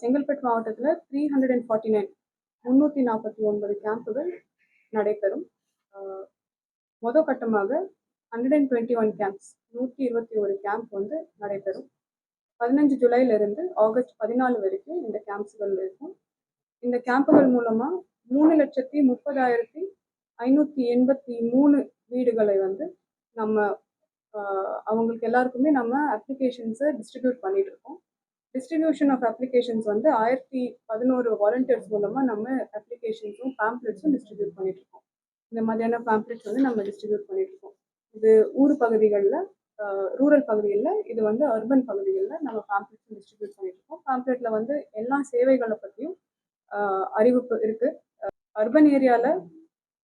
செங்கல்பட்டு மாவட்டத்தில் 349 349 கேம்புகள் நடைபெறும். முதல் கட்டமாக 121 கேம்ப்ஸ் 121 கேம்ப் வந்து நடைபெறும். 15 ஜூலையிலிருந்து ஆகஸ்ட் 14 வரைக்கும் இந்த கேம்ப்ஸ்கள் இருக்கும். இந்த கேம்புகள் மூலமா 3,30,583 வீடுகளை வந்து நம்ம அவங்களுக்கு எல்லாருக்குமே நம்ம அப்ளிகேஷன்ஸை டிஸ்ட்ரிபியூட் பண்ணிட்டு இருக்கோம். டிஸ்ட்ரிபியூஷன் ஆஃப் அப்ளிகேஷன்ஸ் வந்து 1011 வாலண்டியர்ஸ் மூலமா நம்ம அப்ளிகேஷன்ஸும் பேம்ப்ளெட்ஸும் டிஸ்ட்ரிபியூட் பண்ணிட்டு இருக்கோம். இந்த மாதிரியான பேம்ப்ளெட்ஸ் வந்து நம்ம டிஸ்ட்ரிபியூட் பண்ணிட்டு இருக்கோம். இது ஊர் பகுதிகளில், ரூரல் பகுதிகளில், இது வந்து அர்பன் பகுதிகளில் நம்ம பேம்ப்ளெட்ஸ் டிஸ்ட்ரிபியூட் பண்ணிட்டு இருக்கோம். பேம்ப்ளெட்ல வந்து எல்லா சேவைகளை பற்றியும் அறிவிப்பு இருக்கு. அர்பன் ஏரியாவில்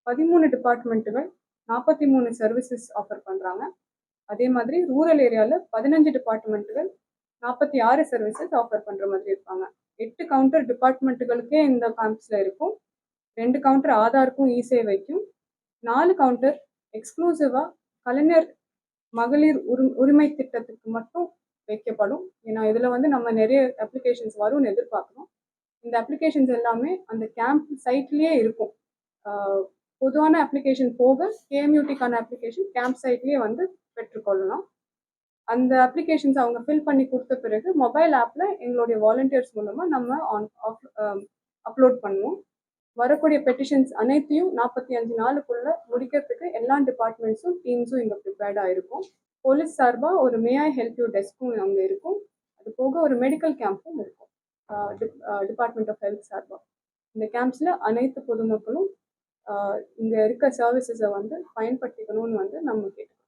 13 டிபார்ட்மெண்ட்டுகள் 43 சர்வீசஸ் ஆஃபர் பண்றாங்க. அதே மாதிரி ரூரல் ஏரியாவில் 15 டிபார்ட்மெண்ட்டுகள் 46 சர்வீசஸ் ஆஃபர் பண்ற மாதிரி இருப்பாங்க. 8 கவுண்டர் டிபார்ட்மெண்ட்டுகளுக்கே இந்த கேம்ப்ஸ்ல இருக்கும். 2 கவுண்டர் ஆதாருக்கும் இ சேவைக்கும், 4 கவுண்டர் எக்ஸ்க்ளூசிவா கலைஞர் மகளிர் உரிமை திட்டத்துக்கு மட்டும் வைக்கப்படும். ஏன்னா இதுல வந்து நம்ம நிறைய அப்ளிகேஷன்ஸ் வரும்னு எதிர்பார்க்கிறோம். இந்த அப்ளிகேஷன்ஸ் எல்லாமே அந்த கேம்ப் சைட்லயே இருக்கும். பொதுவான அப்ளிகேஷன் போக கேஎம்யூடிக்கான அப்ளிகேஷன் கேம்ப் சைட்லயே வந்து பெற்றுக்கொள்ளலாம். அந்த அப்ளிகேஷன்ஸ் அவங்க ஃபில் பண்ணி கொடுத்த பிறகு மொபைல் ஆப்ல எங்களுடைய வாலண்டியர்ஸ் மூலமா நம்ம அப்லோட் பண்ணுவோம். வரக்கூடிய பெட்டிஷன்ஸ் அனைத்தையும் 45 நாளுக்குள்ள முடிக்கிறதுக்கு எல்லா டிபார்ட்மெண்ட்ஸும் டீம்ஸும் இங்கே ப்ரிப்பேர்டாக இருக்கும். போலீஸ் சார்பாக ஒரு மே ஐ ஹெல்ப் யூ டெஸ்க்கும் அங்கே இருக்கும். அது போக ஒரு மெடிக்கல் கேம்பும் இருக்கும் டிபார்ட்மெண்ட் ஆஃப் ஹெல்த் சார்பாக. இந்த கேம்ப்ஸில் அனைத்து பொதுமக்களும் இங்கே இருக்க சர்வீசஸை வந்து பயன்படுத்திக்கணும்னு வந்து நம்ம கேட்குறோம்.